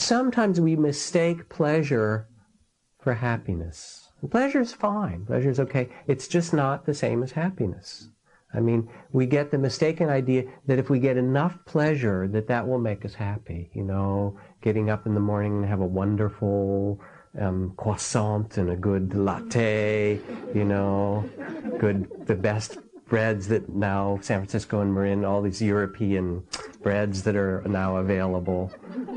sometimes we mistake pleasure for happiness. And pleasure's fine. Pleasure's okay. It's just not the same as happiness. I mean, we get the mistaken idea that if we get enough pleasure, that will make us happy. You know, getting up in the morning and have a wonderful croissant and a good latte, you know, the best breads that now San Francisco and Marin, all these European breads that are now available.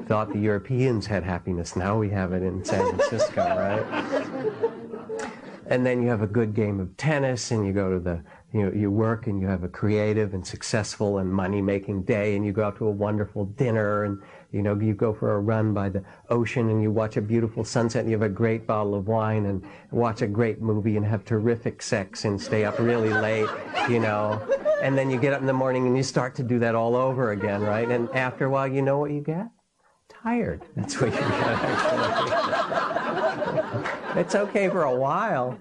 Thought the Europeans had happiness. Now we have it in San Francisco, right? And then you have a good game of tennis, and you go to you work, and you have a creative and successful and money-making day, and you go out to a wonderful dinner, and you go for a run by the ocean, and you watch a beautiful sunset, and you have a great bottle of wine, and watch a great movie, and have terrific sex, and stay up really late, and then you get up in the morning, and you start to do that all over again, right? And after a while, you know what you get? Tired. That's what you get, actually. It's okay for a while.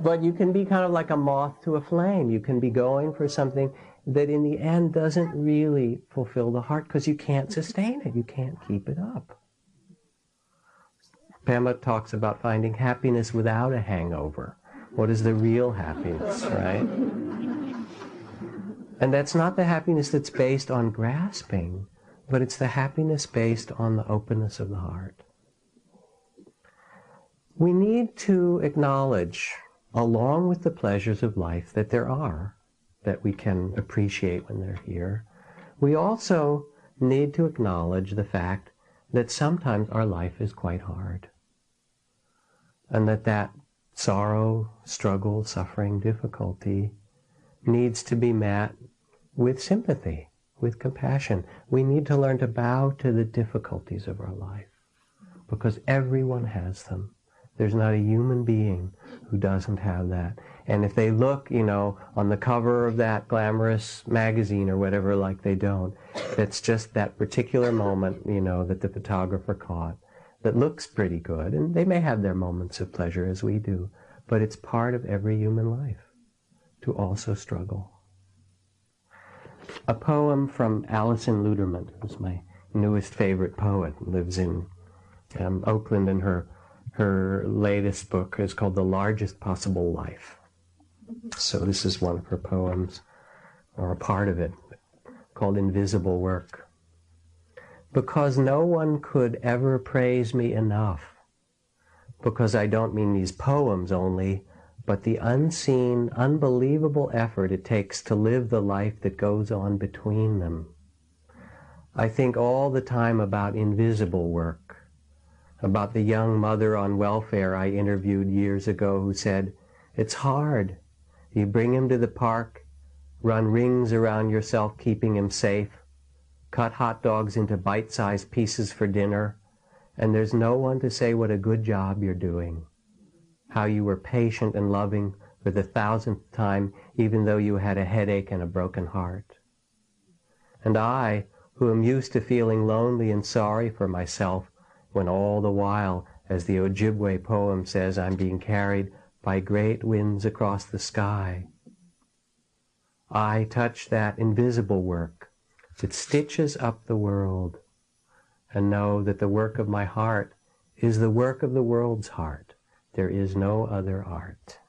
But you can be kind of like a moth to a flame. You can be going for something that in the end doesn't really fulfill the heart because you can't sustain it. You can't keep it up. Pema talks about finding happiness without a hangover. What is the real happiness, right? And that's not the happiness that's based on grasping, but it's the happiness based on the openness of the heart. We need to acknowledge, along with the pleasures of life that there are, that we can appreciate when they're here, we also need to acknowledge the fact that sometimes our life is quite hard. And that sorrow, struggle, suffering, difficulty needs to be met with sympathy, with compassion. We need to learn to bow to the difficulties of our life, because everyone has them. There's not a human being who doesn't have that. And if they look, on the cover of that glamorous magazine or whatever, like they don't, it's just that particular moment, that the photographer caught that looks pretty good. And they may have their moments of pleasure as we do, but it's part of every human life to also struggle. A poem from Alison Luderman, who's my newest favorite poet, lives in Oakland, and her latest book is called The Largest Possible Life. So this is one of her poems, or a part of it, called Invisible Work. Because no one could ever praise me enough, because I don't mean these poems only, but the unseen, unbelievable effort it takes to live the life that goes on between them. I think all the time about invisible work, about the young mother on welfare I interviewed years ago who said, "It's hard. You bring him to the park, run rings around yourself keeping him safe, cut hot dogs into bite-sized pieces for dinner, and there's no one to say what a good job you're doing, how you were patient and loving for the 1,000th time, even though you had a headache and a broken heart. And I, who am used to feeling lonely and sorry for myself, when all the while, as the Ojibwe poem says, I'm being carried by great winds across the sky. I touch that invisible work that stitches up the world, and know that the work of my heart is the work of the world's heart. There is no other art."